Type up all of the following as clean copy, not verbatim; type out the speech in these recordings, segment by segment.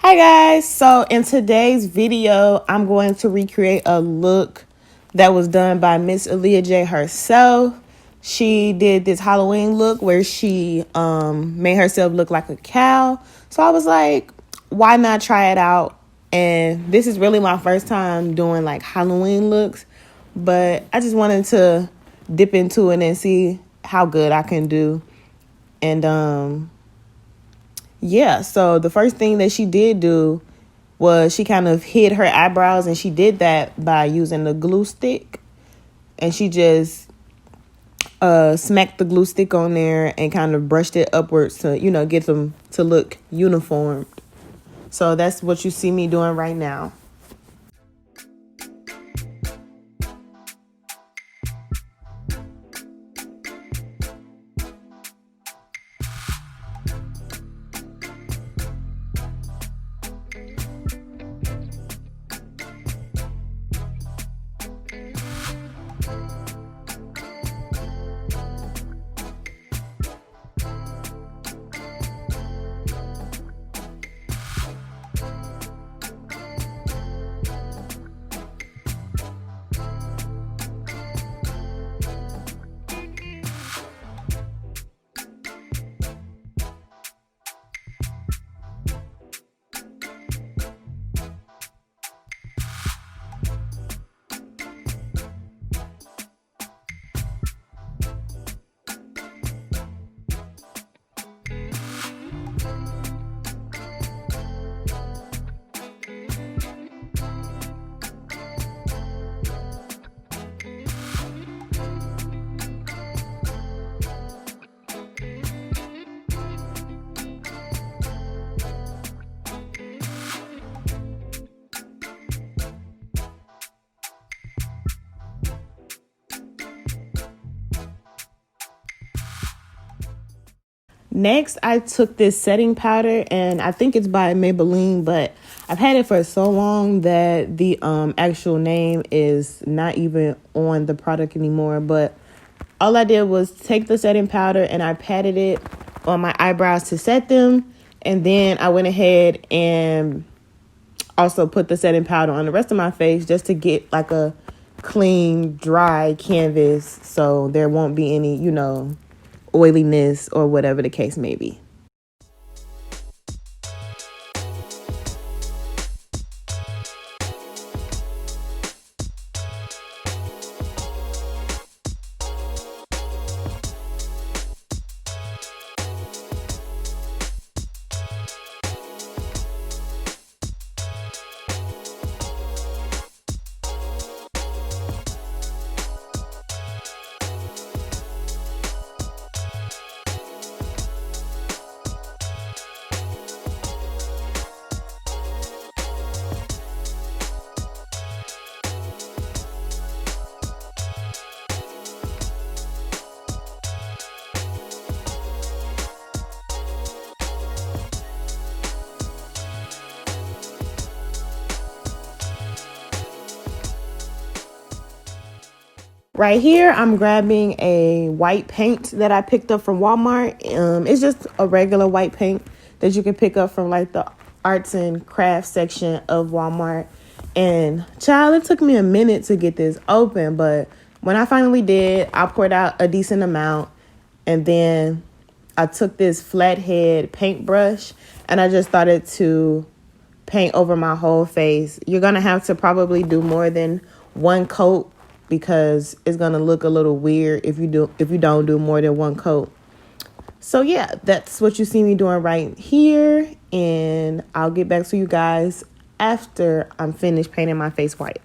Hi guys, so in today's video, I'm going to recreate a look that was done by Miss Aaliyah J herself. She did this Halloween look where she made herself look like a cow. So I was like, why not try it out? And this is really my first time doing like Halloween looks, but I just wanted to dip into it and see how good I can do. And yeah, so the first thing that she did do was she kind of hid her eyebrows, and she did that by using the glue stick. And she just smacked the glue stick on there and kind of brushed it upwards to, get them to look uniformed. So that's what you see me doing right now. Next, I took this setting powder, and I think it's by Maybelline, but I've had it for so long that the actual name is not even on the product anymore. But all I did was take the setting powder and I patted it on my eyebrows to set them. And then I went ahead and also put the setting powder on the rest of my face just to get like a clean, dry canvas so there won't be any, oiliness or whatever the case may be. Right here, I'm grabbing a white paint that I picked up from Walmart. It's just a regular white paint that you can pick up from like the arts and crafts section of Walmart. And child, it took me a minute to get this open, but when I finally did, I poured out a decent amount. And then I took this flathead paintbrush and I just started to paint over my whole face. You're gonna have to probably do more than one coat, because it's gonna look a little weird if you don't do more than one coat. So yeah, that's what you see me doing right here, and I'll get back to you guys after I'm finished painting my face white.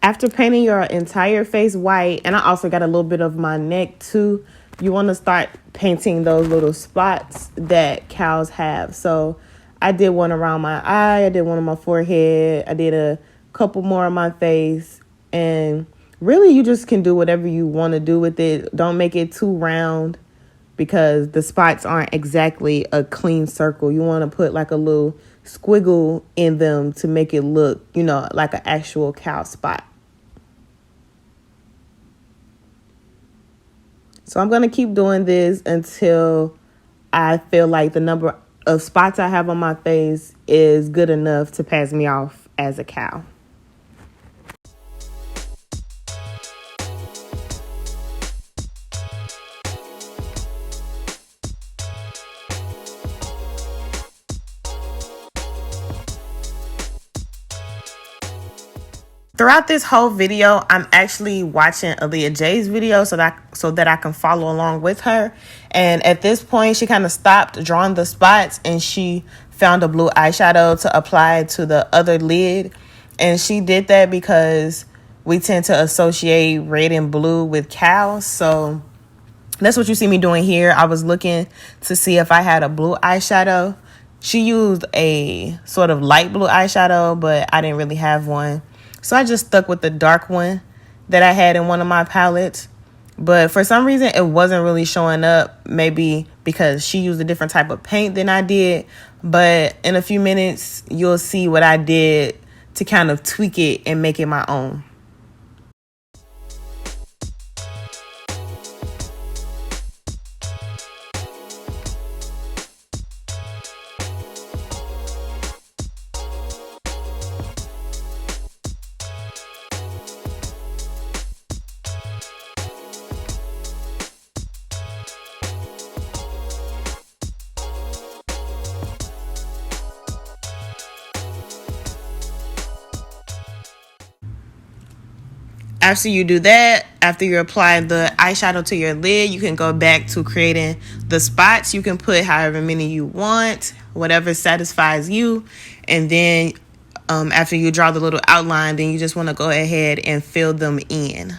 After painting your entire face white, and I also got a little bit of my neck too, you want to start painting those little spots that cows have. So I did one around my eye, I did one on my forehead, I did a couple more on my face, and really you just can do whatever you want to do with it. Don't make it too round because the spots aren't exactly a clean circle. You want to put like a little squiggle in them to make it look, like an actual cow spot. So I'm going to keep doing this until I feel like the number of spots I have on my face is good enough to pass me off as a cow. Throughout this whole video, I'm actually watching Aaliyah J's video so that I can follow along with her. And at this point, she kind of stopped drawing the spots and she found a blue eyeshadow to apply to the other lid. And she did that because we tend to associate red and blue with cows. So that's what you see me doing here. I was looking to see if I had a blue eyeshadow. She used a sort of light blue eyeshadow, but I didn't really have one. So I just stuck with the dark one that I had in one of my palettes. But for some reason, it wasn't really showing up. Maybe because she used a different type of paint than I did. But in a few minutes, you'll see what I did to kind of tweak it and make it my own. After you do that, after you apply the eyeshadow to your lid, you can go back to creating the spots. You can put however many you want, whatever satisfies you. And then after you draw the little outline, then you just want to go ahead and fill them in.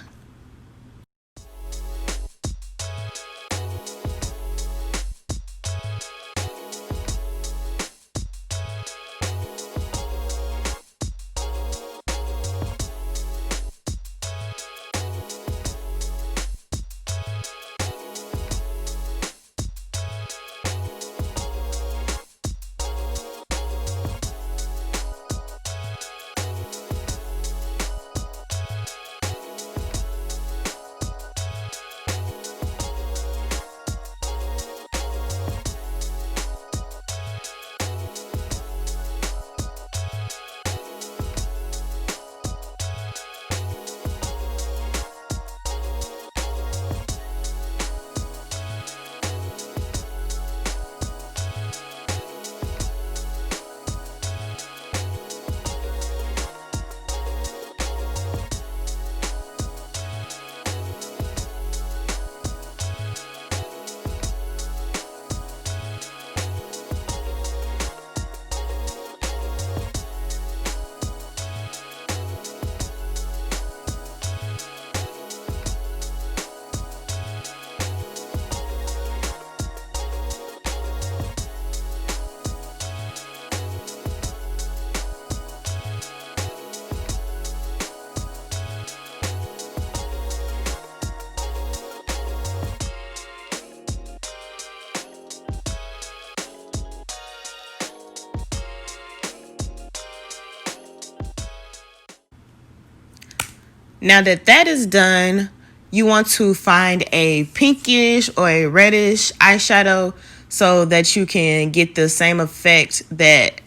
Now that is done, you want to find a pinkish or a reddish eyeshadow so that you can get the same effect that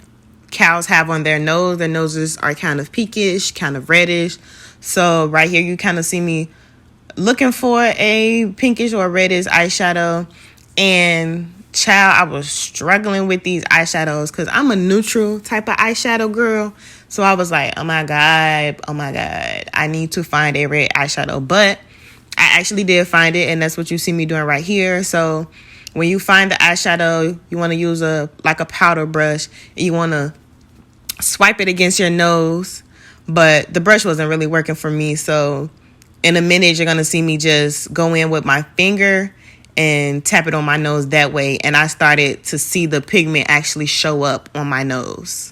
cows have on their nose. Their noses are kind of pinkish, kind of reddish. So right here, you kind of see me looking for a pinkish or reddish eyeshadow. And child, I was struggling with these eyeshadows because I'm a neutral type of eyeshadow girl. So I was like, oh my God, I need to find a red eyeshadow. But I actually did find it, and that's what you see me doing right here. So when you find the eyeshadow, you want to use a powder brush, and you want to swipe it against your nose, but the brush wasn't really working for me. So in a minute, you're going to see me just go in with my finger and tap it on my nose that way. And I started to see the pigment actually show up on my nose.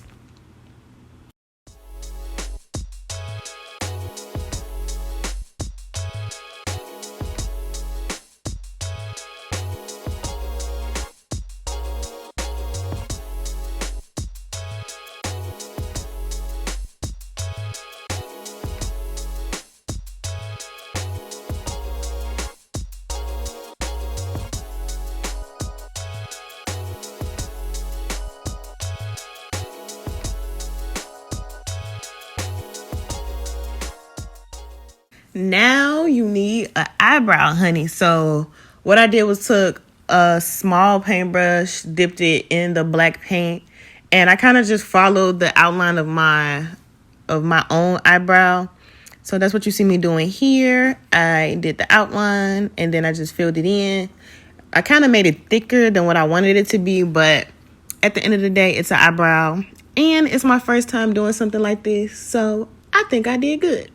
Now you need an eyebrow, honey. So what I did was took a small paintbrush, dipped it in the black paint, and I kind of just followed the outline of my own eyebrow. So that's what you see me doing here. I did the outline and then I just filled it in. I kind of made it thicker than what I wanted it to be, but at the end of the day, it's an eyebrow and it's my first time doing something like this. So I think I did good.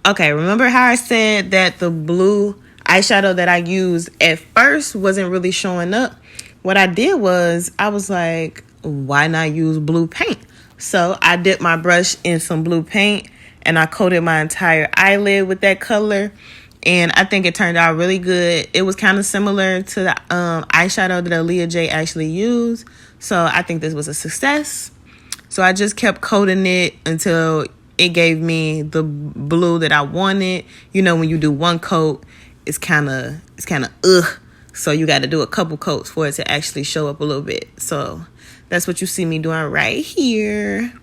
Okay, remember how I said that the blue eyeshadow that I used at first wasn't really showing up? What I did was I was like, why not use blue paint? So I dipped my brush in some blue paint and I coated my entire eyelid with that color. And I think it turned out really good. It was kind of similar to the eyeshadow that Aaliyah J actually used. So I think this was a success. So I just kept coating it until it gave me the blue that I wanted. You know, when you do one coat, it's kind of ugh. So you got to do a couple coats for it to actually show up a little bit. So that's what you see me doing right here.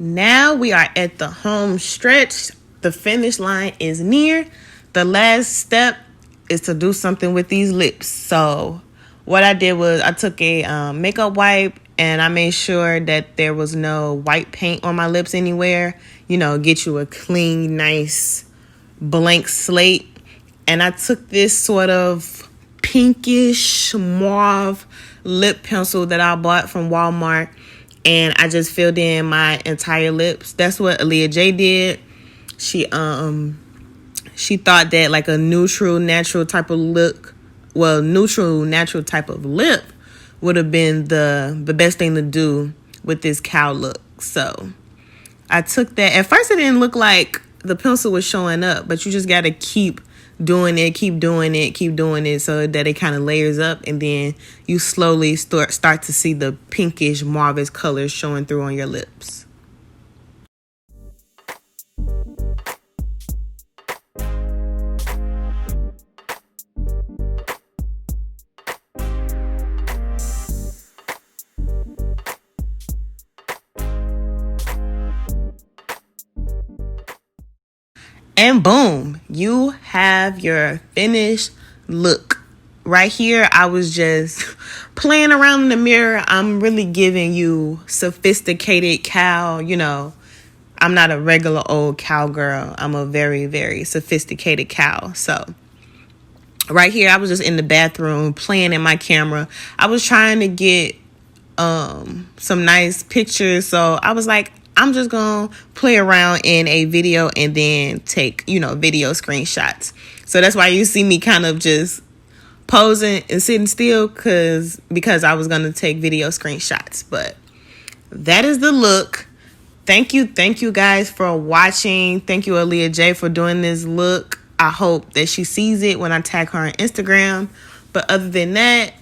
Now we are at the home stretch. The finish line is near. The last step is to do something with these lips. So what I did was I took a makeup wipe and I made sure that there was no white paint on my lips anywhere. You know, get you a clean, nice blank slate. And I took this sort of pinkish mauve lip pencil that I bought from Walmart. And I just filled in my entire lips. That's what Aaliyah J did. She thought that like a neutral, natural type of look, neutral, natural type of lip would have been the best thing to do with this cow look. So I took that. At first, it didn't look like the pencil was showing up, but you just got to keep doing it so that it kind of layers up, and then you slowly start to see the pinkish mauvish colors showing through on your lips. And boom, you have your finished look. Right here, I was just playing around in the mirror. I'm really giving you sophisticated cow, you know. I'm not a regular old cowgirl. I'm a very, very sophisticated cow. So right here, I was just in the bathroom playing in my camera. I was trying to get some nice pictures. So I was like, I'm just going to play around in a video and then take, you know, video screenshots. So that's why you see me kind of just posing and sitting still because I was going to take video screenshots. But that is the look. Thank you guys for watching. Thank you, Aaliyah J, for doing this look. I hope that she sees it when I tag her on Instagram. But other than that,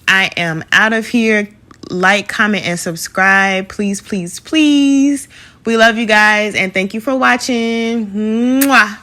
I am out of here. Like, comment, and subscribe. Please, please, please. We love you guys, and thank you for watching. Mwah.